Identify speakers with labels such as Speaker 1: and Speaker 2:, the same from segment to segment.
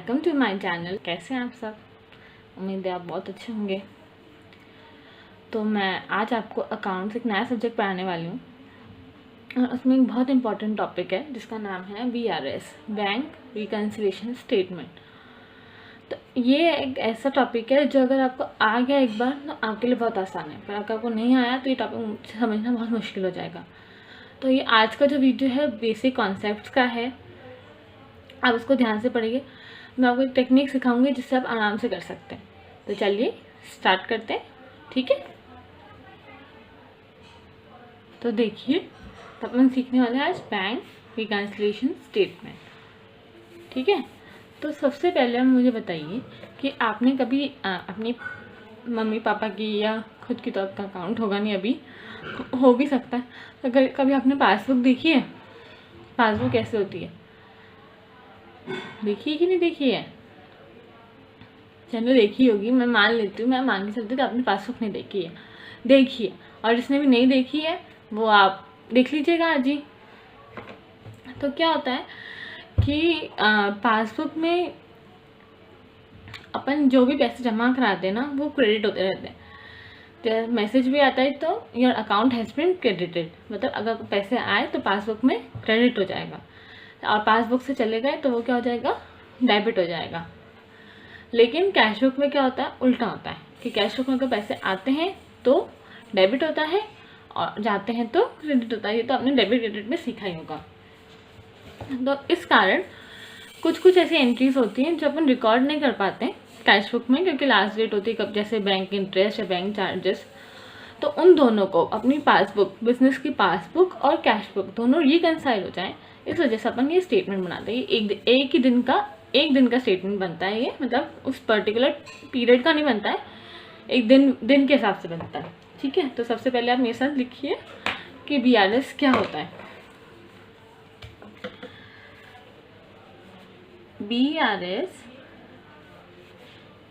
Speaker 1: Welcome to my channel. कैसे हैं आप सब? उम्मीद है आप बहुत अच्छे होंगे। तो मैं आज आपको अकाउंट्स एक नया सब्जेक्ट पढ़ाने वाली हूँ और उसमें एक बहुत इंपॉर्टेंट टॉपिक है जिसका नाम है BRS, बैंक रिकन्सिलिएशन स्टेटमेंट। तो ये एक ऐसा टॉपिक है जो अगर आपको आ गया एक बार तो आपके लिए बहुत आसान है, पर अगर आपको नहीं आया तो ये टॉपिक समझना बहुत मुश्किल हो जाएगा। तो ये आज का जो वीडियो है बेसिक कॉन्सेप्ट्स का है, आप उसको ध्यान से पढ़िए। मैं आपको एक टेक्निक सिखाऊंगी जिससे आप आराम से कर सकते हैं। तो चलिए स्टार्ट करते हैं, ठीक है। तो देखिए, तो अपन सीखने वाले हैं आज बैंक रिकन्सिलिएशन स्टेटमेंट, ठीक है। तो सबसे पहले मुझे बताइए कि आपने कभी अपनी मम्मी पापा की या खुद की तो आपका अकाउंट होगा नहीं, अभी हो भी सकता है, अगर कभी आपने पासबुक देखी है? पासबुक कैसे होती है, देखिए कि नहीं देखी है? चलो देखी होगी, मैं मान लेती हूँ, मैं मान के चलती हूँ कि आपने पासबुक नहीं देखी है। देखिए, और जिसने भी नहीं देखी है वो आप देख लीजिएगा आज ही। तो क्या होता है कि पासबुक में अपन जो भी पैसे जमा कराते हैं ना वो क्रेडिट होते रहते हैं। तो मैसेज भी आता है तो your account has been credited, मतलब अगर पैसे आए तो पासबुक में क्रेडिट हो जाएगा, और पासबुक से चले गए तो वो क्या हो जाएगा, डेबिट हो जाएगा। लेकिन कैशबुक में क्या होता है, उल्टा होता है कि कैशबुक में अगर पैसे आते हैं तो डेबिट होता है और जाते हैं तो क्रेडिट होता है। ये तो आपने डेबिट क्रेडिट में सीखा ही होगा। तो इस कारण कुछ कुछ ऐसी एंट्रीज होती हैं जो अपन रिकॉर्ड नहीं कर पाते हैं कैशबुक में, क्योंकि लास्ट डेट होती है कब, जैसे बैंक इंटरेस्ट या बैंक चार्जेस। तो उन दोनों को अपनी पासबुक, बिजनेस की पासबुक और कैशबुक दोनों रिकनसाइल हो जाएं, इस वजह से अपन ये स्टेटमेंट बनाते हैं। एक दिन का स्टेटमेंट बनता है ये, मतलब उस पर्टिकुलर पीरियड का नहीं बनता है, एक दिन के हिसाब से बनता है, ठीक है। तो सबसे पहले आप मेरे साथ लिखिए कि BRS क्या होता है। BRS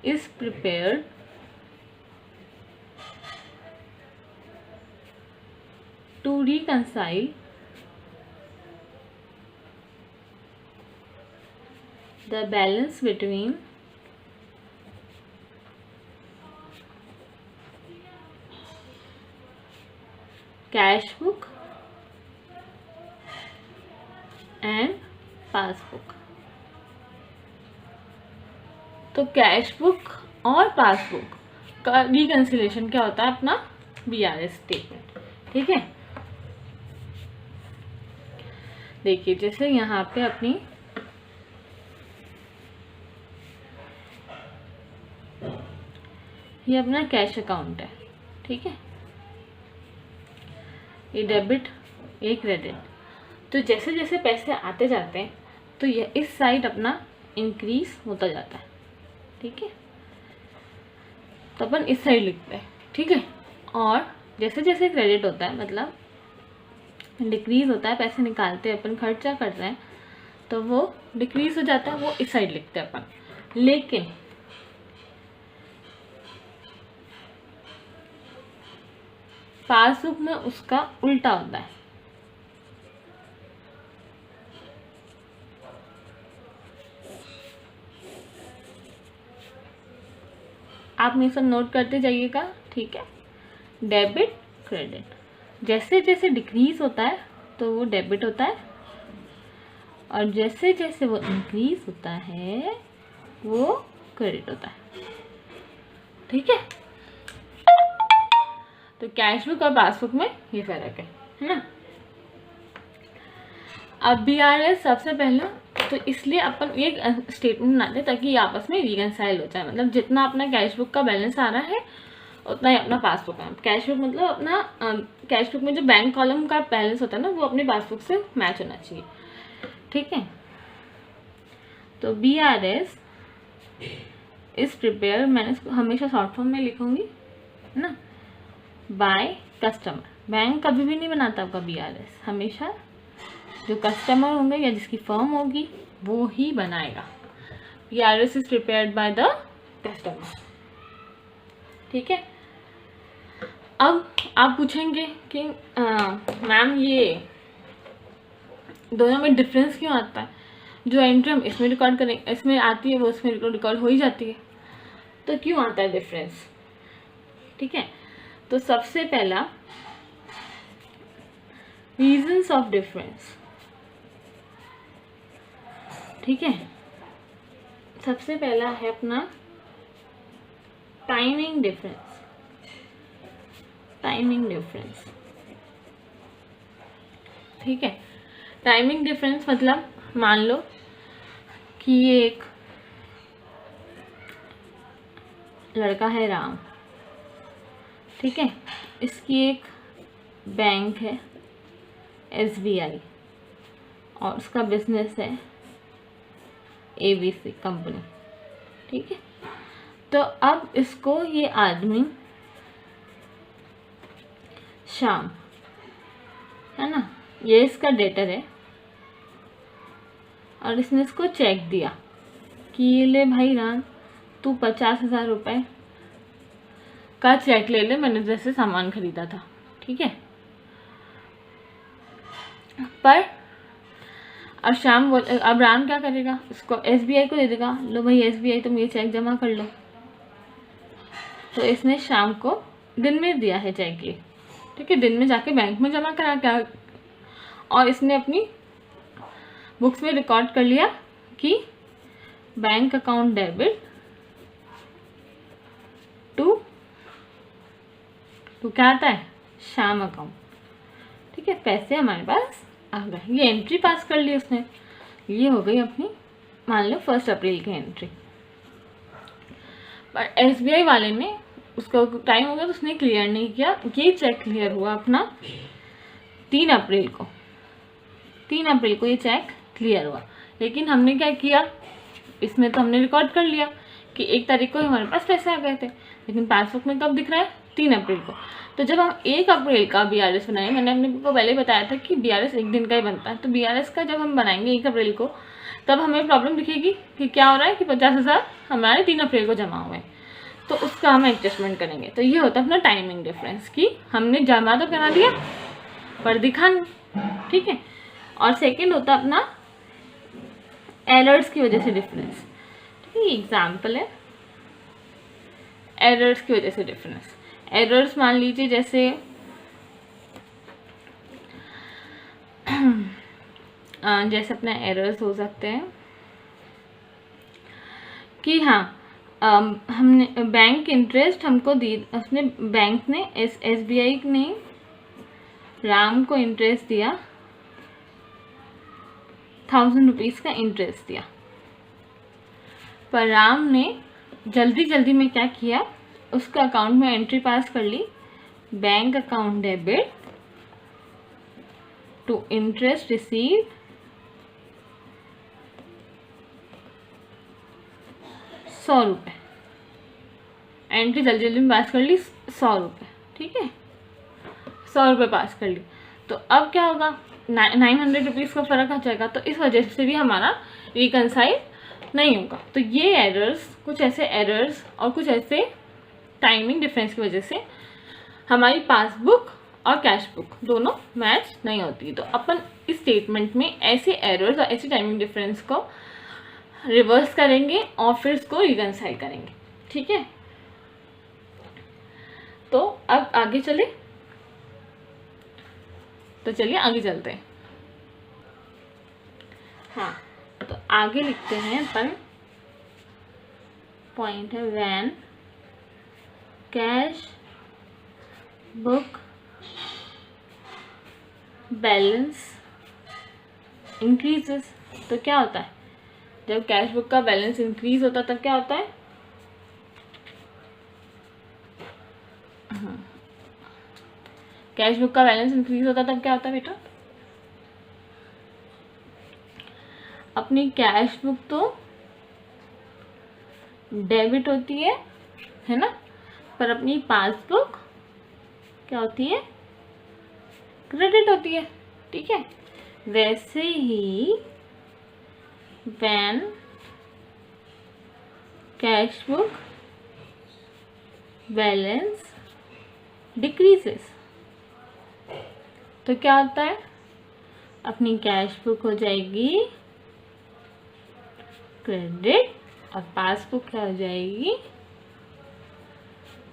Speaker 1: is prepared to reconcile the balance between cash book and passbook। तो कैश बुक और पासबुक का रिकन्सिलेशन क्या होता है, अपना BRS स्टेटमेंट, ठीक है। देखिए, जैसे यहाँ पे अपनी ये अपना कैश अकाउंट है, ठीक है। ये डेबिट, ये क्रेडिट। तो जैसे जैसे पैसे आते जाते हैं तो ये इस साइड अपना इंक्रीज होता जाता है, ठीक है। तो अपन इस साइड लिखते हैं, ठीक है। और जैसे जैसे क्रेडिट होता है, मतलब डिक्रीज होता है, पैसे निकालते हैं अपन, खर्चा करते हैं, तो वो डिक्रीज हो जाता है, वो इस साइड लिखते हैं अपन। लेकिन पासबुक में उसका उल्टा होता है। आप मेरे साथ नोट करते जाइएगा, ठीक है। डेबिट क्रेडिट, जैसे जैसे डिक्रीज होता है तो वो डेबिट होता है, और जैसे जैसे वो इंक्रीज होता है वो क्रेडिट होता है, ठीक है। तो कैशबुक और पासबुक में ये फर्क है ना। अब BRS सबसे पहले तो इसलिए अपन एक स्टेटमेंट बनाते हैं ताकि ये आपस में रिकनसाइल हो जाए, मतलब जितना अपना कैशबुक का बैलेंस आ रहा है उतना ही अपना पासबुक है। कैशबुक मतलब अपना कैशबुक में जो बैंक कॉलम का बैलेंस होता है ना वो अपने पासबुक से मैच होना चाहिए, ठीक है। तो BRS इस प्रिपेयर, मैंने इसको हमेशा शॉर्ट फॉर्म में लिखूंगी, है ना, बाय कस्टमर। बैंक कभी भी नहीं बनाता आपका BRS, हमेशा जो कस्टमर होंगे या जिसकी फर्म होगी वो ही बनाएगा। BRS is prepared by the customer, ठीक है। अब आप पूछेंगे कि मैम ये दोनों में डिफरेंस क्यों आता है? जो एंट्री हम इसमें रिकॉर्ड करें, इसमें आती है वो इसमें रिकॉर्ड हो ही जाती है। तो क्यों आता है डिफरेंस? ठीक है, तो सबसे पहला रीजंस ऑफ डिफरेंस, ठीक है, सबसे पहला है अपना टाइमिंग डिफरेंस। टाइमिंग डिफरेंस, ठीक है, टाइमिंग डिफरेंस मतलब मान लो कि ये एक लड़का है राम, ठीक है, इसकी एक बैंक है SBI और उसका बिजनेस है ABC कंपनी, ठीक है। तो अब इसको ये आदमी श्याम है ना, ये इसका डेटर है और इसने इसको चेक दिया कि ये ले भाई राम, तू 50,000 रुपये का चेक ले ले, मैंने जैसे सामान खरीदा था, ठीक है। पर अब अब राम क्या करेगा, इसको SBI को दे देगा, लो भाई SBI तुम ये चेक जमा कर लो। तो इसने शाम को दिन में दिया है चेक ये, ठीक है, दिन में जाके बैंक में जमा करा क्या, और इसने अपनी बुक्स में रिकॉर्ड कर लिया कि बैंक अकाउंट डेबिट टू क्या आता है, शाम अकाउंट, ठीक है, पैसे हमारे पास आ गए। ये एंट्री पास कर ली उसने, ये हो गई अपनी मान लो 1 अप्रैल की एंट्री। पर SBI वाले ने उसको टाइम हो गया तो उसने क्लियर नहीं किया, ये चेक क्लियर हुआ अपना 3 अप्रैल को। 3 अप्रैल को ये चेक क्लियर हुआ, लेकिन हमने क्या किया, इसमें तो हमने रिकॉर्ड कर लिया कि 1 तारीख को हमारे पास पैसे आ गए थे, लेकिन पासबुक में कब दिख रहा है, 3 अप्रैल को। तो जब हम 1 अप्रैल का BRS बनाए, मैंने अपने को पहले ही बताया था कि BRS एक दिन का ही बनता है, तो BRS का जब हम बनाएंगे 1 अप्रैल को, तब हमें प्रॉब्लम दिखेगी कि क्या हो रहा है कि 50,000 हमारे 3 अप्रैल को जमा हुए, तो उसका हम एडजस्टमेंट करेंगे। तो ये होता है अपना टाइमिंग डिफरेंस कि हमने जमा तो करा दिया पर दिखा नहीं, ठीक है। और सेकेंड होता अपना एरर्स की वजह से डिफरेंस, ठीक है, एग्जाम्पल है एरर्स की वजह से डिफरेंस। एरर्स मान लीजिए जैसे जैसे अपना एरर्स हो सकते हैं कि हाँ, हमने बैंक इंटरेस्ट हमको दी, उसने बैंक ने SBI ने राम को इंटरेस्ट दिया 1000 रुपीज़ का इंटरेस्ट दिया, पर राम ने जल्दी जल्दी में क्या किया, उसका अकाउंट में एंट्री पास कर ली, bank account debit to interest receive 100 रुपये, एंट्री जल्दी जल्दी में पास कर ली 100 रुपये, ठीक है, 100 रुपये पास कर ली। तो अब क्या होगा, 900 रुपीज़ का फ़र्क आ जाएगा, तो इस वजह से भी हमारा रिकनसाइल नहीं होगा। तो ये एरर्स, कुछ ऐसे एरर्स और कुछ ऐसे टाइमिंग डिफरेंस की वजह से हमारी पासबुक और कैश बुक दोनों मैच नहीं होती। तो अपन इस स्टेटमेंट में ऐसे एरर्स और ऐसे टाइमिंग डिफरेंस को रिवर्स करेंगे और फिर इसको रिकनसाइल करेंगे, ठीक है। तो अब आगे चले, तो चलिए आगे चलते हैं। हाँ, तो आगे लिखते हैं अपन, पॉइंट है when cash book balance increases. तो क्या होता है, जब कैश बुक का बैलेंस इंक्रीज होता है तब क्या होता है, कैश बुक का बैलेंस इंक्रीज होता है तब क्या होता है बेटा, अपनी कैश बुक तो डेबिट होती है ना, पर अपनी पासबुक क्या होती है, क्रेडिट होती है, ठीक है। वैसे ही when cash book balance decreases, तो क्या होता है, अपनी कैश बुक हो जाएगी क्रेडिट और पासबुक क्या हो जाएगी,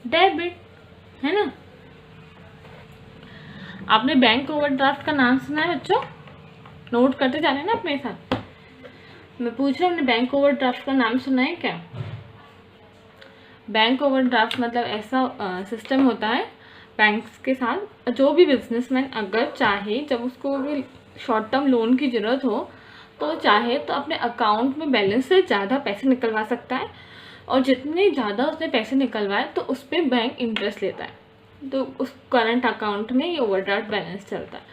Speaker 1: डेबिट, है ना। आपने बैंक ओवरड्राफ्ट का नाम सुना है बच्चों? नोट करते जा रहे हैं ना अपने साथ। मैं पूछ रहा हूँ, आपने बैंक ओवरड्राफ्ट का नाम सुना है क्या? बैंक ओवरड्राफ्ट मतलब ऐसा सिस्टम होता है बैंक्स के साथ, जो भी बिजनेसमैन अगर चाहे, जब उसको भी शॉर्ट टर्म लोन की ज़रूरत हो तो चाहे तो अपने अकाउंट में बैलेंस से ज़्यादा पैसे निकलवा सकता है, और जितने ज़्यादा उसने पैसे निकलवाए तो उस पर बैंक इंटरेस्ट लेता है, तो उस करंट अकाउंट में ये ओवरड्राफ्ट बैलेंस चलता है।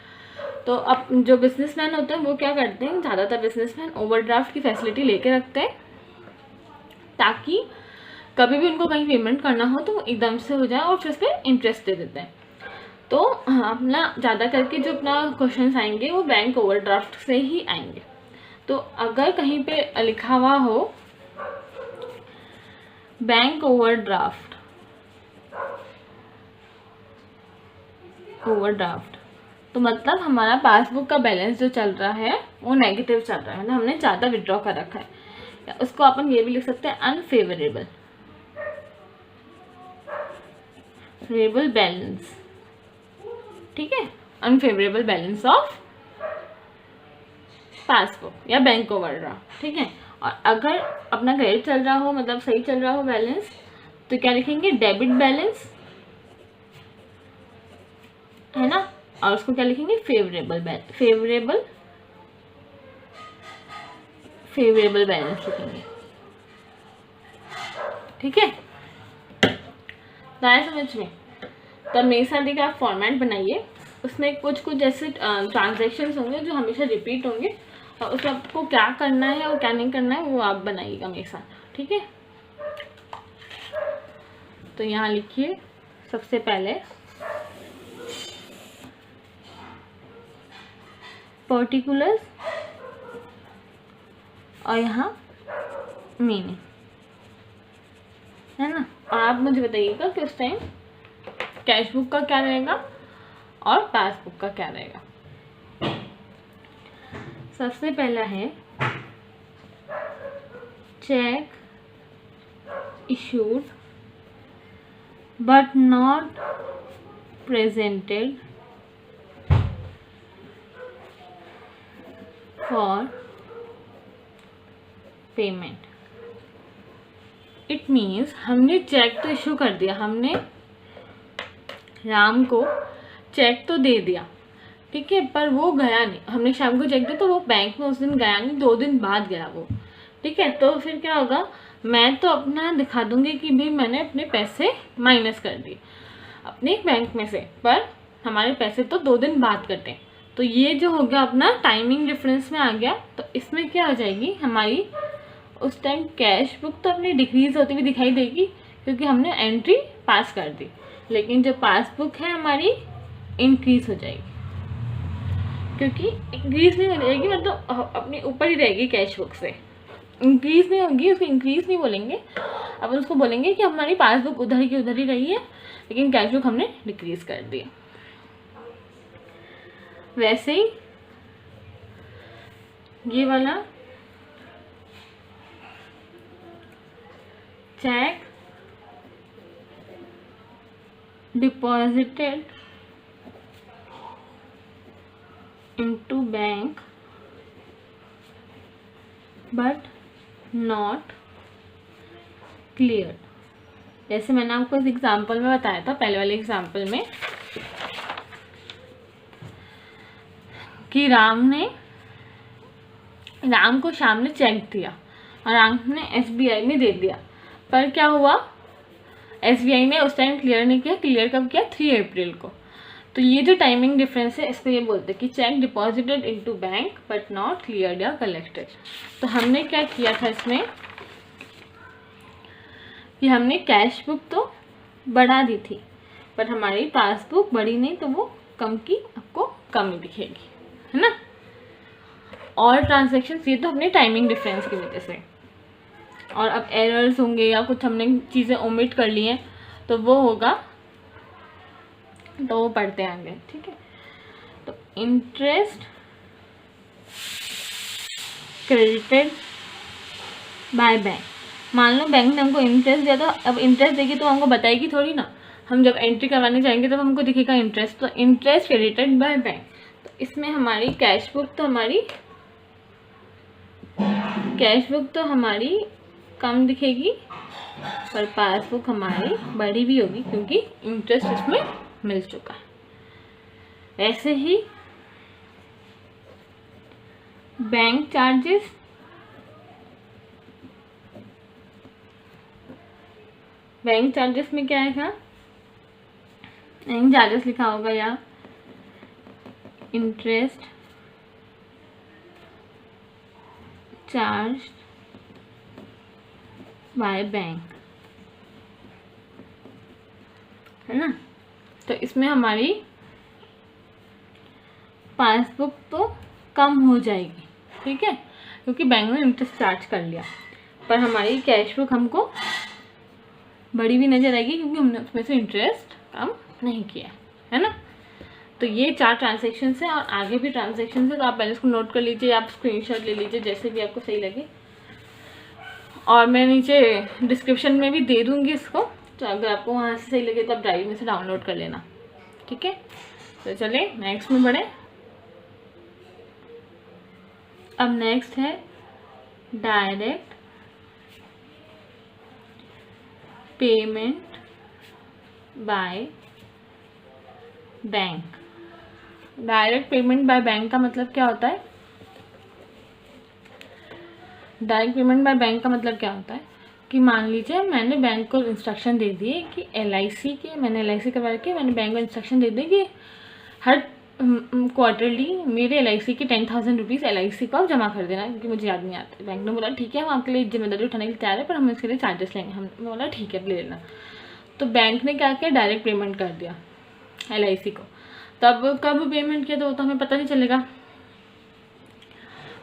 Speaker 1: तो अब जो बिजनेसमैन होते हैं वो क्या करते हैं, ज़्यादातर बिजनेसमैन ओवरड्राफ्ट की फैसिलिटी लेके रखते हैं, ताकि कभी भी उनको कहीं पेमेंट करना हो तो वो एकदम से हो जाए और फिर उस पर इंटरेस्ट दे देते हैं। तो अपना ज़्यादा करके जो अपना क्वेश्चंस आएंगे वो बैंक ओवरड्राफ्ट से ही आएंगे। तो अगर कहीं पे लिखा हुआ हो बैंक ओवरड्राफ्ट, तो मतलब हमारा पासबुक का बैलेंस जो चल रहा है वो नेगेटिव चल रहा है, मतलब हमने ज़्यादा विड्रॉ कर रखा है। या उसको अपन ये भी लिख सकते हैं अनफेवरेबल बैलेंस, ठीक है, अनफेवरेबल बैलेंस ऑफ पासबुक या बैंक ओवरड्राफ्ट, ठीक है। और अगर अपना क्रेडिट चल रहा हो, मतलब सही चल रहा हो बैलेंस, तो क्या लिखेंगे, डेबिट बैलेंस, है ना। और उसको क्या लिखेंगे, फेवरेबल बैलेंस लिखेंगे, ठीक है। तो आया समझ में? तो मेरे साथ एक आप फॉर्मेट बनाइए, उसमें कुछ ऐसे ट्रांजैक्शंस होंगे जो हमेशा रिपीट होंगे, और उसमें आपको क्या करना है और क्या नहीं करना है वो आप बनाइएगा मेरे साथ, ठीक है। तो यहाँ लिखिए सबसे पहले पर्टिकुलर्स और यहाँ मीनिंग, है ना। और आप मुझे बताइएगा कि उस टाइम कैश बुक का क्या रहेगा और पासबुक का क्या रहेगा। सबसे पहला है check issued but not presented for payment. It means हमने चेक तो इशू कर दिया, हमने राम को चेक तो दे दिया, ठीक है, पर वो गया नहीं। हमने शाम को चेक दिया तो वो बैंक में उस दिन गया नहीं, 2 दिन बाद गया वो, ठीक है। तो फिर क्या होगा, मैं तो अपना दिखा दूंगी कि भाई मैंने अपने पैसे माइनस कर दिए अपने बैंक में से, पर हमारे पैसे तो 2 दिन बाद कटे। तो ये जो हो गया अपना टाइमिंग डिफरेंस में आ गया। तो इसमें क्या हो जाएगी, हमारी उस टाइम कैश बुक तो अपनी डिक्रीज होती हुई दिखाई देगी क्योंकि हमने एंट्री पास कर दी, लेकिन जो पासबुक है हमारी इंक्रीज हो जाएगी, क्योंकि इंक्रीज नहीं हो जाएगी, मतलब अपनी ऊपर ही रहेगी कैश बुक से, इंक्रीज नहीं होगी, उसको इंक्रीज नहीं बोलेंगे, अब उसको बोलेंगे कि हमारी पासबुक उधर की उधर ही रही है लेकिन कैश बुक हमने डिक्रीज कर दिया। वैसे ही ये वाला check deposited into bank but not clear. जैसे मैंने आपको इस एग्जाम्पल में बताया था, पहले वाले एग्जाम्पल में, कि राम को शाम ने चेक दिया और राम ने SBI में दे दिया, पर क्या हुआ, SBI ने उस टाइम क्लियर नहीं किया। क्लियर कब किया, 3 अप्रैल को। तो ये जो टाइमिंग डिफरेंस है इसको ये बोलते हैं कि check deposited into bank but not cleared या कलेक्टेड। तो हमने क्या किया था इसमें कि हमने कैश बुक तो बढ़ा दी थी, पर हमारी पासबुक बढ़ी नहीं, तो वो कम की आपको कम ही दिखेगी, है ना। और ट्रांजैक्शन ये तो अपने टाइमिंग डिफरेंस की वजह से, और अब एरर्स होंगे या कुछ हमने चीज़ें ओमिट कर ली हैं तो वो होगा, तो वो पढ़ते आएंगे, ठीक है। तो इंटरेस्ट क्रेडिटेड बाय बैंक। मान लो बैंक ने हमको इंटरेस्ट दिया, तो अब इंटरेस्ट देगी तो हमको बताएगी थोड़ी ना, हम जब एंट्री करवाने जाएंगे तब हमको दिखेगा इंटरेस्ट, तो इंटरेस्ट क्रेडिटेड बाय बैंक। तो इसमें हमारी कैश बुक तो हमारी कम दिखेगी, पर पासबुक हमारी बड़ी भी होगी क्योंकि इंटरेस्ट इसमें मिल चुका है। ऐसे ही बैंक चार्जेस, बैंक चार्जेस में क्या आएगा, बैंक चार्जेस लिखा होगा या इंटरेस्ट चार्ज बाय बैंक, है ना। तो इसमें हमारी पासबुक तो कम हो जाएगी, ठीक है, क्योंकि बैंक ने इंटरेस्ट चार्ज कर लिया, पर हमारी कैश बुक हमको बड़ी भी नजर आएगी क्योंकि हमने उसमें से इंटरेस्ट कम नहीं किया, है ना। तो ये 4 ट्रांजेक्शन्स हैं और आगे भी ट्रांजेक्शन्स है, तो आप पहले इसको नोट कर लीजिए, आप स्क्रीनशॉट ले लीजिए, जैसे भी आपको सही लगे, और मैं नीचे डिस्क्रिप्शन में भी दे दूँगी इसको, तो अगर आपको वहाँ से सही लगे तो आप ड्राइव में से डाउनलोड कर लेना, ठीक है। तो चलिए नेक्स्ट में बढ़े। अब नेक्स्ट है direct payment by bank. Direct payment by bank का मतलब क्या होता है? डायरेक्ट पेमेंट बाय बैंक का मतलब क्या होता है कि मान लीजिए मैंने बैंक को इंस्ट्रक्शन दे दिए कि LIC के, मैंने LIC करवा के मैंने बैंक को इंस्ट्रक्शन दे दिए कि हर क्वार्टरली मेरे LIC के 10,000 रुपीज़ LIC को आप जमा कर देना, क्योंकि मुझे याद नहीं आता। बैंक ने बोला ठीक है, हम आपके लिए जिम्मेदारी उठाने के लिए तैयार है, पर हम इसके लिए चार्जेस लेंगे। हमने बोला ठीक है, ले लेना। तो बैंक ने क्या किया, डायरेक्ट पेमेंट कर दिया LIC को। तब कब पेमेंट किया तो वो तो हमें पता नहीं चलेगा,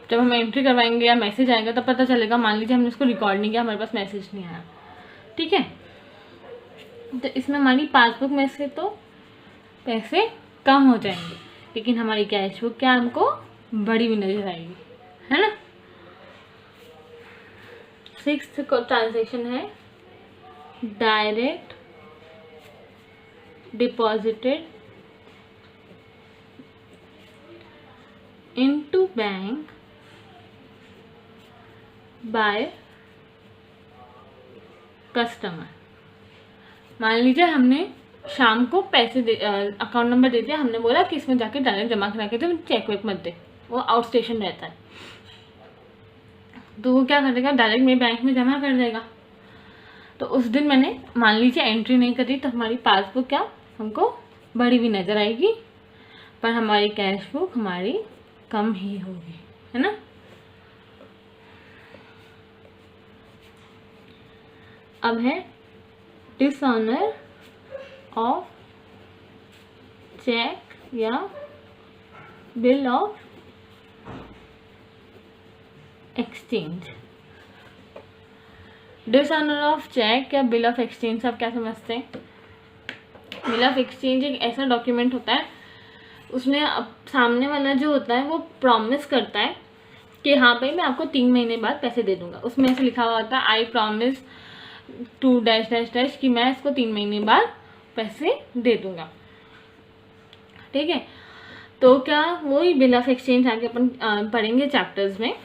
Speaker 1: जब हम एंट्री करवाएंगे या मैसेज आएगा तब पता चलेगा। मान लीजिए हमने इसको रिकॉर्ड नहीं किया, हमारे पास मैसेज नहीं आया, ठीक है। तो इसमें हमारी पासबुक में से तो पैसे कम हो जाएंगे, लेकिन हमारी कैश बुक क्या हमको बड़ी भी नजर आएगी, है ना। 6th ट्रांजेक्शन है direct deposited into bank by customer. मान लीजिए हमने शाम को पैसे अकाउंट नंबर दे दिया, हमने बोला कि इसमें जाके डायरेक्ट जमा करा के दे, चेक वेक मत दे, वो आउट स्टेशन रहता है। तो वो क्या करेगा, डायरेक्ट मेरे बैंक में जमा कर देगा। तो उस दिन मैंने मान लीजिए एंट्री नहीं करी, तो हमारी पासबुक क्या हमको बड़ी भी नज़र आएगी, पर हमारी कैश बुक हमारी कम ही होगी, है ना। अब है डिसऑनर ऑफ चेक या bill of exchange. Dishonour of cheque या बिल ऑफ एक्सचेंज आप क्या समझते हैं? बिल ऑफ एक्सचेंज एक ऐसा डॉक्यूमेंट होता है, उसमें सामने वाला जो होता है वो प्रॉमिस करता है कि हाँ भाई मैं आपको 3 महीने बाद पैसे दे दूंगा। उसमें ऐसे लिखा हुआ होता है I promise to dash dash dash कि मैं इसको 3 महीने बाद पैसे दे दूंगा, ठीक है। तो क्या वही बिल ऑफ एक्सचेंज आगे अपन पढ़ेंगे चैप्टर्स में।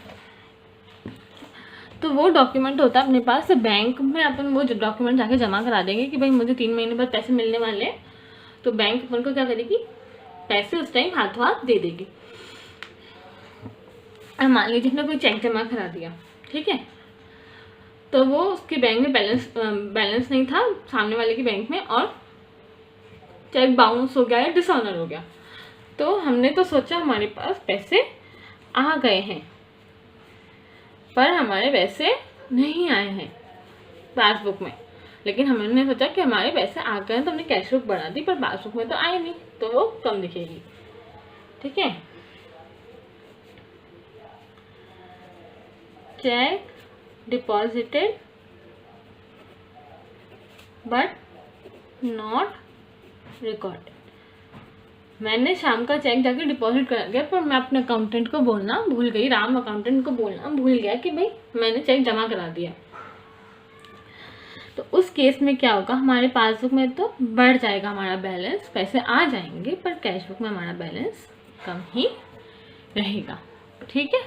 Speaker 1: तो वो डॉक्यूमेंट होता है अपने पास, बैंक में अपन वो डॉक्यूमेंट जाके जमा करा देंगे कि भाई मुझे 3 महीने बाद पैसे मिलने वाले हैं। तो बैंक अपन को क्या करेगी, पैसे उस टाइम हाथों हाथ दे देगी। अब मान लीजिए अपने कोई चेक जमा करा दिया, ठीक है, तो वो उसके बैंक में बैलेंस नहीं था सामने वाले के बैंक में, और चेक बाउंस हो गया या डिसऑनर हो गया। तो हमने तो सोचा हमारे पास पैसे आ गए हैं, पर हमारे पैसे नहीं आए हैं पासबुक में। लेकिन हमने सोचा कि हमारे पैसे आ गए हैं, तो हमने कैश बुक बढ़ा दी, पर पासबुक में तो आए नहीं, तो वो कम दिखेगी, ठीक है। Check deposited but not recorded. मैंने शाम का चेक जाके डिपॉजिट करा दिया, पर मैं अपने अकाउंटेंट को बोलना भूल गई, राम अकाउंटेंट को बोलना भूल गया कि भाई मैंने चेक जमा करा दिया। तो उस केस में क्या होगा, हमारे पासबुक में तो बढ़ जाएगा हमारा बैलेंस, पैसे आ जाएंगे, पर कैश बुक में हमारा बैलेंस कम ही रहेगा। ठीक है।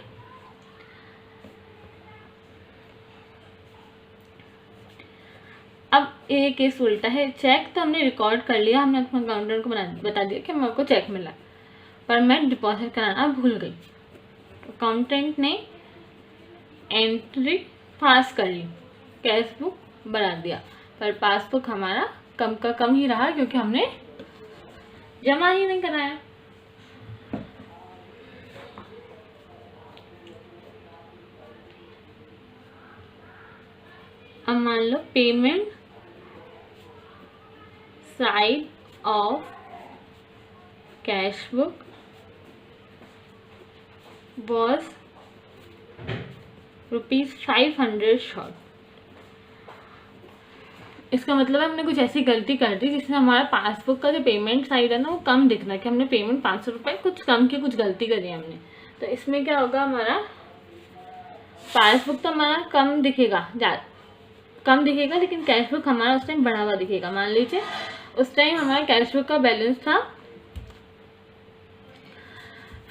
Speaker 1: अब ये केस उल्टा है, चेक तो हमने रिकॉर्ड कर लिया, हमने अपने अकाउंटेंट को बता दिया कि मेरे को चेक मिला, पर मैं डिपॉजिट कराना भूल गई। अकाउंटेंट ने एंट्री पास कर ली, कैश बुक बना दिया, पर पासबुक हमारा कम का कम ही रहा क्योंकि हमने जमा ही नहीं कराया। अब मान लो payment side of cash book was ₹500 short. इसका मतलब हमने कुछ ऐसी गलती कर दी जिससे हमारा पासबुक का जो पेमेंट साइड है ना वो कम दिख रहा है, कि हमने पेमेंट 500 रुपये कुछ कम की कुछ गलती करी है हमने। तो इसमें क्या होगा, हमारा पासबुक तो हमारा कम दिखेगा, लेकिन कैश बुक हमारा उस टाइम बढ़ा हुआ दिखेगा। मान लीजिए उस टाइम हमारा कैश बुक का बैलेंस था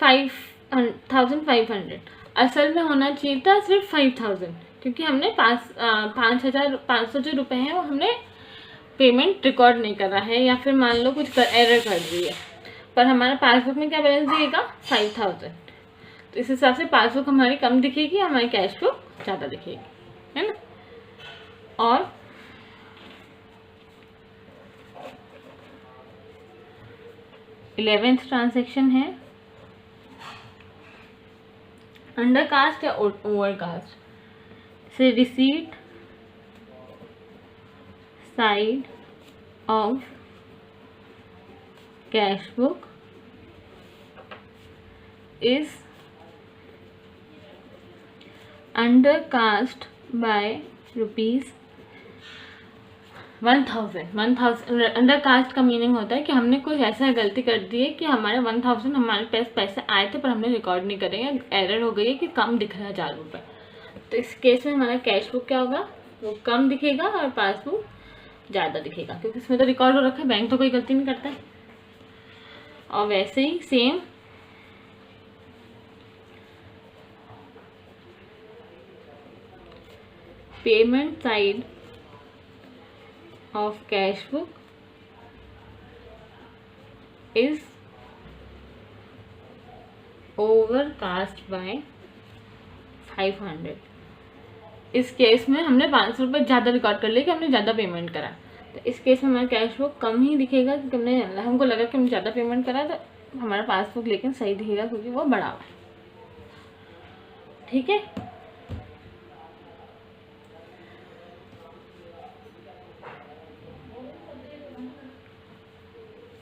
Speaker 1: 5,500, असल में होना चाहिए था सिर्फ 5,000, क्योंकि हमने 5,500 जो रुपये हैं वो हमने पेमेंट रिकॉर्ड नहीं करा है, या फिर मान लो कुछ एरर कर दी है, पर हमारा पासबुक में क्या बैलेंस दिखेगा 5,000। तो इस हिसाब से पासबुक हमारी कम दिखेगी, हमारी कैश बुक ज़्यादा दिखेगी, है ना। और इलेवेंथ ट्रांजेक्शन है अंडर कास्ट या ओवर कास्ट से receipt side of cash book is undercast by ₹1,000। Undercast का मीनिंग होता है कि हमने कुछ ऐसा गलती कर दी है कि हमारे 1,000 हमारे पास पैसे आए थे पर हमने रिकॉर्ड नहीं करे, या एरर हो गई है कि कम दिख रहा है 4 रुपये। तो इस केस में हमारा कैश बुक क्या होगा, वो कम दिखेगा और पासबुक ज़्यादा दिखेगा, क्योंकि इसमें तो रिकॉर्ड हो रखा है, बैंक तो कोई गलती नहीं करता है। और वैसे ही same payment side of cash book is overcast by 500। इस केस में हमने 500 रुपये ज़्यादा रिकॉर्ड कर लिया कि हमने ज़्यादा पेमेंट करा, तो इस केस में हमारा कैश बुक कम ही दिखेगा, क्योंकि हमको लगा कि हमने ज़्यादा पेमेंट करा, तो हमारा पासबुक लेकिन सही दिखेगा क्योंकि वो बड़ा हुआ। ठीक है।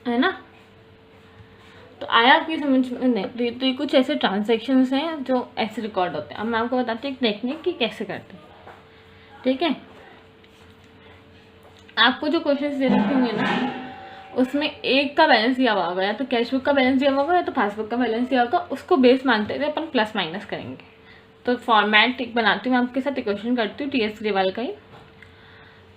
Speaker 1: है ना। तो आया आपकी समझ में? नहीं, तो ये कुछ ऐसे ट्रांजैक्शंस हैं जो ऐसे रिकॉर्ड होते हैं। अब मैं आपको बताती हूँ एक टेक्निक कि कैसे करते हैं। ठीक है। आपको जो क्वेश्चंस दे रखे होंगे ना, उसमें एक का बैलेंस दिया हुआ होगा, या तो कैश बुक का बैलेंस दिया हुआ होगा या तो पासबुक का बैलेंस दिया होगा, उसको बेस मानते हुए अपन प्लस माइनस करेंगे। तो फॉर्मेट एक बनाती हूँ, आपके साथ एक क्वेश्चन करती हूँ TS ग्रेवाल का ही,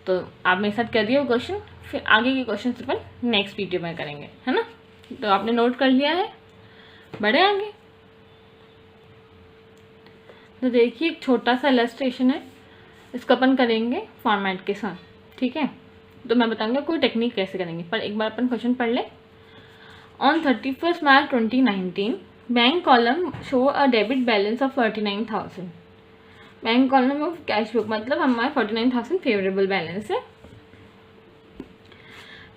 Speaker 1: तो आप मेरे साथ करिए वो क्वेश्चन, फिर आगे के क्वेश्चन अपन नेक्स्ट वीडियो में करेंगे, है ना। तो आपने नोट कर लिया है, बढ़े आगे। तो देखिए एक छोटा सा इलस्ट्रेशन है, इसको अपन करेंगे फॉर्मेट के साथ। ठीक है। तो मैं बताऊंगा कोई टेक्निक कैसे करेंगे, पर एक बार अपन क्वेश्चन पढ़ ले। On 31 March 2019 bank column show a debit balance of 49,000। Bank column of cash book मतलब हमारा 49,000 फेवरेबल बैलेंस है।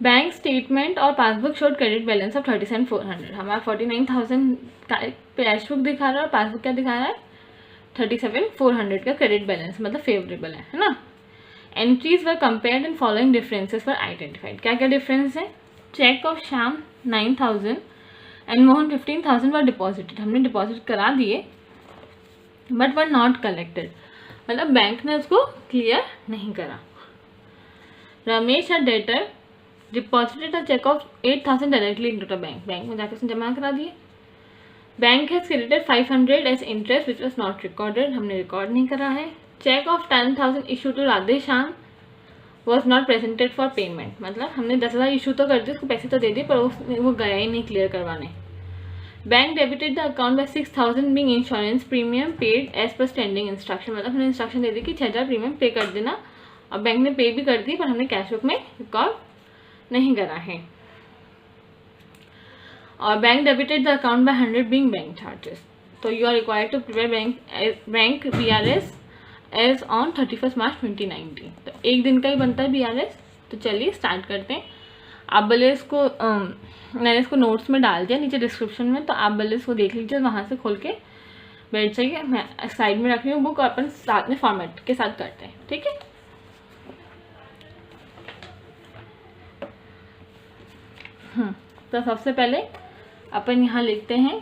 Speaker 1: बैंक स्टेटमेंट और passbook showed credit balance of 37,400। हमारा 49,000 कैश बुक दिखा रहा है और पासबुक क्या दिखा रहा है 37,400 का क्रेडिट बैलेंस, मतलब फेवरेबल है ना। Entries were compared and following differences were identified. क्या क्या डिफरेंस है? Cheque of Shyam 9,000 and Mohan 15,000 were deposited. हमने डिपॉजिट करा दिए बट वर नॉट कलेक्टेड, मतलब बैंक ने उसको क्लियर नहीं करा। Ramesh a debtor deposited a cheque of 8,000 directly into the bank, bank में जाकर उसने जमा करा दिए। Bank has credited 500 as interest which was not recorded, हमने रिकॉर्ड नहीं करा है। Cheque of 10,000 issue to Radheshyam was not presented for payment, मतलब हमने 10,000 इशू तो कर दिए, उसको पैसे तो दे दिए पर वो गया ही नहीं क्लियर करवाने। Bank debited the account by 6,000 being insurance premium paid as per standing instruction, मतलब हमने इंस्ट्रक्शन दे दी कि 6,000 प्रीमियम पे कर देना, और बैंक ने पे भी कर दी पर हमने कैश बुक में रिकॉर्ड नहीं करा है। और bank debited the account by 100 being bank charges, तो you are required to prepare bank BRS as on 31 March 2019, तो एक दिन का ही बनता है BRS। तो चलिए स्टार्ट करते हैं। आप भले इसको मैंने इसको नोट्स में डाल दिया नीचे डिस्क्रिप्शन में, तो आप भले इसको देख लीजिए, वहाँ से खोल के बैठ जाइए। मैं साइड में रख रही हूँ बुक, और अपन साथ में फॉर्मेट के साथ करते हैं, ठीक है। तो सबसे पहले अपन यहाँ लिखते हैं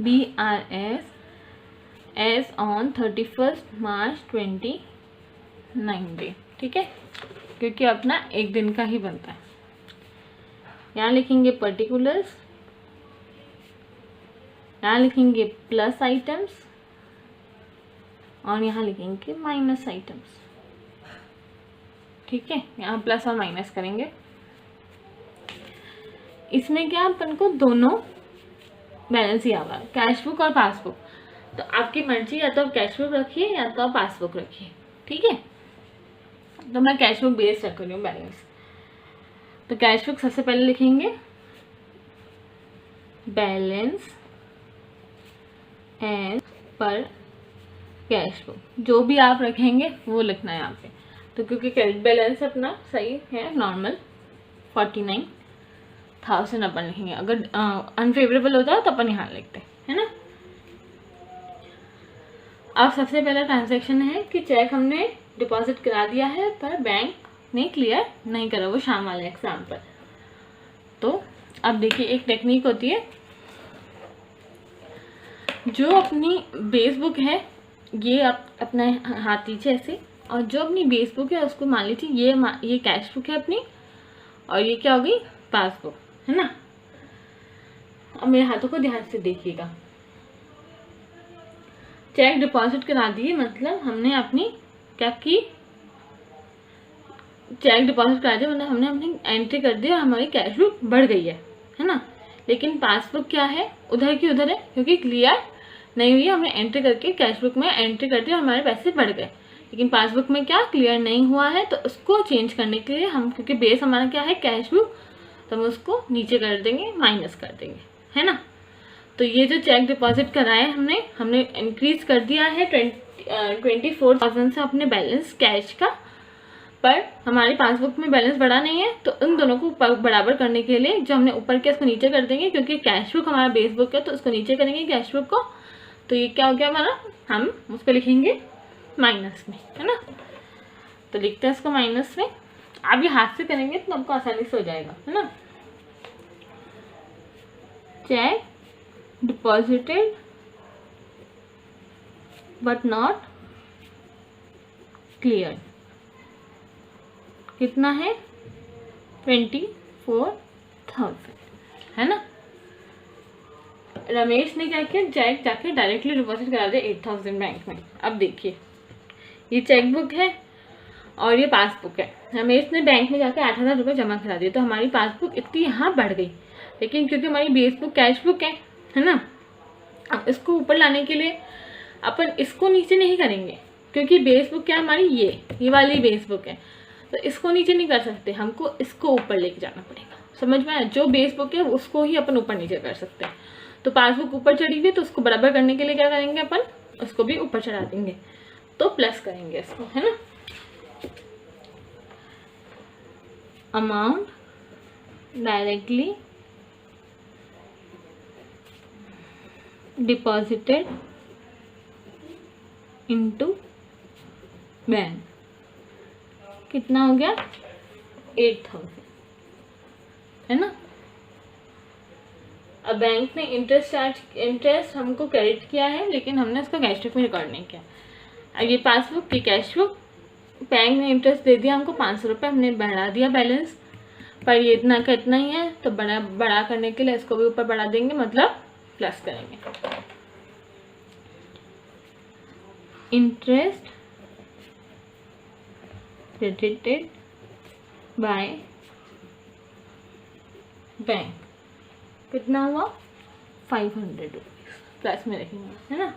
Speaker 1: BRS एज ऑन 31 मार्च 2019, ठीक है, क्योंकि अपना एक दिन का ही बनता है। यहाँ लिखेंगे पर्टिकुलर्स, यहाँ लिखेंगे प्लस आइटम्स, और यहाँ लिखेंगे माइनस आइटम्स, ठीक है। यहाँ प्लस और माइनस करेंगे। इसमें क्या अपन को दोनों बैलेंस ही आवा है, कैश बुक और पासबुक। तो आपकी मर्जी, या तो आप कैश बुक रखिए या तो आप पासबुक रखिए, ठीक है। तो मैं कैश बुक बेस रख रही हूँ बैलेंस। तो कैश बुक सबसे पहले लिखेंगे balance as per cash book, जो भी आप रखेंगे वो लिखना है यहाँ पे। तो क्योंकि क्रेडिट बैलेंस अपना सही है नॉर्मल 49,000 अपन लिखेंगे, अगर अनफेवरेबल होता है तो अपन यहाँ लिखते हैं, है ना। अब सबसे पहला ट्रांजैक्शन है कि चेक हमने डिपॉजिट करा दिया है पर बैंक ने क्लियर नहीं करा, वो शाम वाले एग्जाम पर। तो अब देखिए, एक टेक्निक होती है, जो अपनी बेस बुक है ये अपना हाथ दीजिए ऐसे, और जो अपनी बेस बुक है उसको मान लीजिए ये कैश बुक है अपनी, और ये क्या होगी पासबुक, है ना। अब मेरे हाथों को ध्यान से देखिएगा। चेक डिपॉजिट करा दिए, मतलब हमने अपनी क्या की, चेक डिपॉजिट करा दिया, मतलब हमने अपनी एंट्री कर दी और हमारी कैश बुक बढ़ गई है ना। लेकिन पासबुक क्या है, उधर की उधर है, क्योंकि क्लियर नहीं हुई है। हमने एंट्री करके कैश बुक में एंट्री कर दी और हमारे पैसे बढ़ गए, लेकिन पासबुक में क्या क्लियर नहीं हुआ है। तो उसको चेंज करने के लिए हम, क्योंकि बेस हमारा क्या है कैश बुक, तो हम उसको नीचे कर देंगे, माइनस कर देंगे, है ना। तो ये जो चेक डिपॉजिट कराए हमने इंक्रीज कर दिया है 24,000 से अपने बैलेंस कैश का, पर हमारी पासबुक में बैलेंस बढ़ा नहीं है। तो उन दोनों को बराबर करने के लिए जो हमने ऊपर किया उसको नीचे कर देंगे, क्योंकि कैश बुक हमारा बेस बुक है, तो उसको नीचे करेंगे कैश बुक को। तो ये क्या हो गया हमारा, हम उसको लिखेंगे माइनस में, है ना। तो लिखते हैं इसको माइनस में। आप ये हाथ से करेंगे तो आपको आसानी से हो जाएगा, है ना। Check deposited but not clear, कितना है 24,000, है ना। रमेश ने क्या किया, चेक जाके डायरेक्टली डिपॉजिट करा दिया 8,000 बैंक में। अब देखिए, ये चेक बुक है और ये पासबुक है। रमेश ने बैंक में जाके 8,000 रुपये जमा करा दिए, तो हमारी पासबुक इतनी यहाँ बढ़ गई, लेकिन क्योंकि हमारी बेस बुक कैश बुक है ना। अब इसको ऊपर लाने के लिए अपन इसको नीचे नहीं करेंगे, क्योंकि बेस बुक क्या हमारी ये वाली बेस बुक है, तो इसको नीचे नहीं कर सकते, हमको इसको ऊपर लेके जाना पड़ेगा। समझ में आया, जो बेस बुक है उसको ही अपन ऊपर नीचे कर सकते हैं। तो पासबुक ऊपर चढ़ी हुई, तो उसको बराबर करने के लिए क्या करेंगे अपन, उसको भी ऊपर चढ़ा देंगे, तो प्लस करेंगे इसको, है ना। Amount directly deposited into bank, कितना हो गया 8,000, है ना। अब बैंक ने इंटरेस्ट हमको क्रेडिट किया है, लेकिन हमने उसका कैश बुक में रिकॉर्ड नहीं किया। अब ये पासबुक की कैश बुक, बैंक ने इंटरेस्ट दे दिया हमको 500 रुपये, हमने बढ़ा दिया बैलेंस, पर ये इतना का इतना ही है, तो बड़ा करने के लिए इसको भी ऊपर बढ़ा देंगे, मतलब प्लस करेंगे। इंटरेस्ट क्रेडिटेड बाय बैंक कितना हुआ 500 रुपीज़, प्लस में रखेंगे, है ना।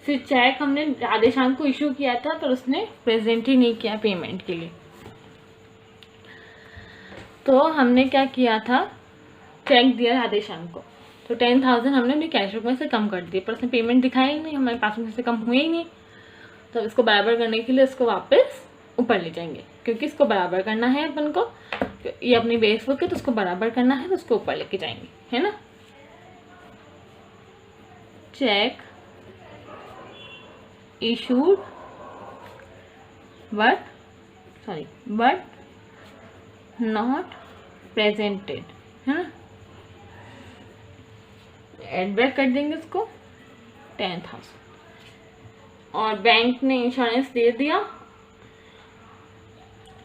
Speaker 1: फिर चेक हमने राधेश्याम को इशू किया था, पर उसने प्रेजेंट ही नहीं किया पेमेंट के लिए। तो हमने क्या किया था, चेक दिया राधेश्याम को, तो 10,000 हमने भी कैश बुक में से कम कर दिए, पर उसने पेमेंट दिखाया ही नहीं, हमारे पास में से कम हुए ही नहीं। तो इसको बराबर करने के लिए इसको वापस ऊपर ले जाएंगे, क्योंकि इसको बराबर करना है अपन को, ये अपनी बेस बुक है तो उसको बराबर करना है, तो उसको ऊपर लेके जाएंगे, है ना। Cheque issued but not presented, है ना। एड बैक कर देंगे इसको 10,000, और बैंक ने इंश्योरेंस दे दिया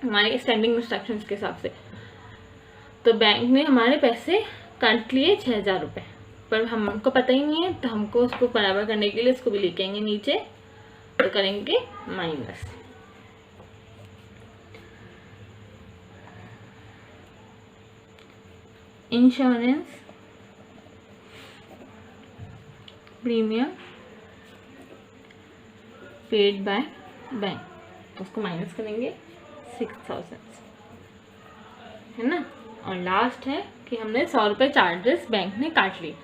Speaker 1: हमारे स्टैंडिंग इंस्ट्रक्शंस के हिसाब से, तो बैंक ने हमारे पैसे काट लिए 6,000 रुपये, पर हमको पता ही नहीं है, तो हमको उसको बराबर करने के लिए इसको भी लेके आएंगे नीचे, तो करेंगे minus. Insurance premium paid by bank, तो उसको माइनस करेंगे 6,000, है ना। और लास्ट है कि हमने 100 रुपये चार्जेस बैंक ने काट लिए,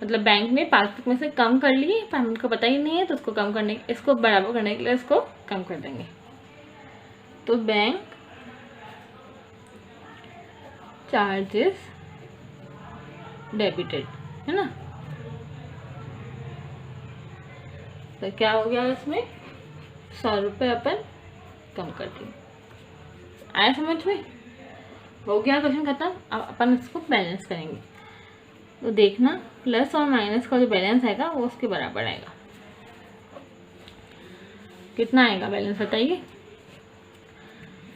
Speaker 1: मतलब बैंक ने पासबुक में से कम कर लिए, पर हमको पता ही नहीं है, तो उसको कम करने, इसको बराबर करने के लिए इसको कम कर देंगे। तो बैंक चार्जेस डेबिटेड, है ना। तो क्या हो गया इसमें, 100 रुपये अपन कम कर दिए। आया समझ में, हो गया क्वेश्चन खत्म। अब अपन इसको बैलेंस करेंगे, तो देखना प्लस और माइनस का जो बैलेंस आएगा वो उसके बराबर आएगा। कितना आएगा बैलेंस बताइए,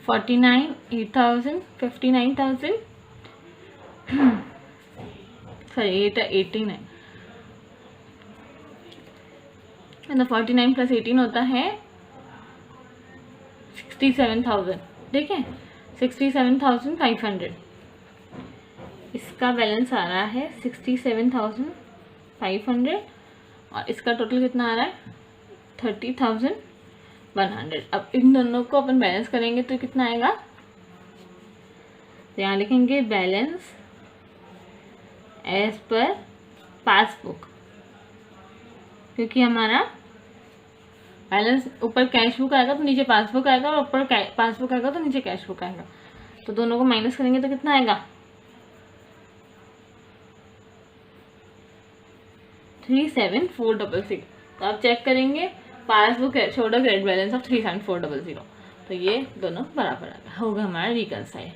Speaker 1: 49, 8,000, 59,000, सॉरी 89, मतलब 49 प्लस 18 होता है 67,000, ठीक है, 67,500। इसका बैलेंस आ रहा है 67,500, और इसका टोटल कितना आ रहा है 30,100। अब इन दोनों को अपन बैलेंस करेंगे तो कितना आएगा, तो यहाँ लिखेंगे बैलेंस एज पर पासबुक, क्योंकि हमारा बैलेंस ऊपर कैश बुक आएगा तो नीचे पासबुक आएगा, और ऊपर पासबुक आएगा तो नीचे कैश बुक आएगा, तो दोनों को माइनस करेंगे तो कितना आएगा 37,466। तो आप चेक करेंगे passbook showed credit balance of 37,400, तो ये दोनों बराबर आएगा, होगा हमारा रिकंसाइल।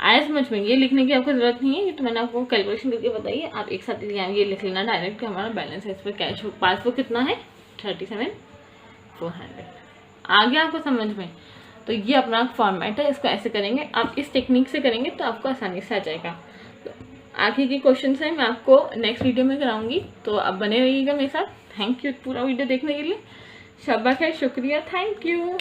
Speaker 1: आया समझ में, ये लिखने की आपको जरूरत नहीं है, ये तो मैंने आपको कैलकुलेशन करके बताई है, आप एक साथ ये लिख लेना डायरेक्ट कि हमारा बैलेंस है, इस पर कैश बुक पासबुक कितना है 37,400। आ गया आपको समझ में। तो ये अपना फॉर्मेट है, इसको ऐसे करेंगे, आप इस टेक्निक से करेंगे तो आपको आसानी से आ जाएगा। तो आखिर के क्वेश्चन है मैं आपको नेक्स्ट वीडियो में कराऊंगी, तो अब बने रहिएगा मेरे साथ। थैंक यू पूरा वीडियो देखने के लिए, शब्बा खैर, शुक्रिया, थैंक यू।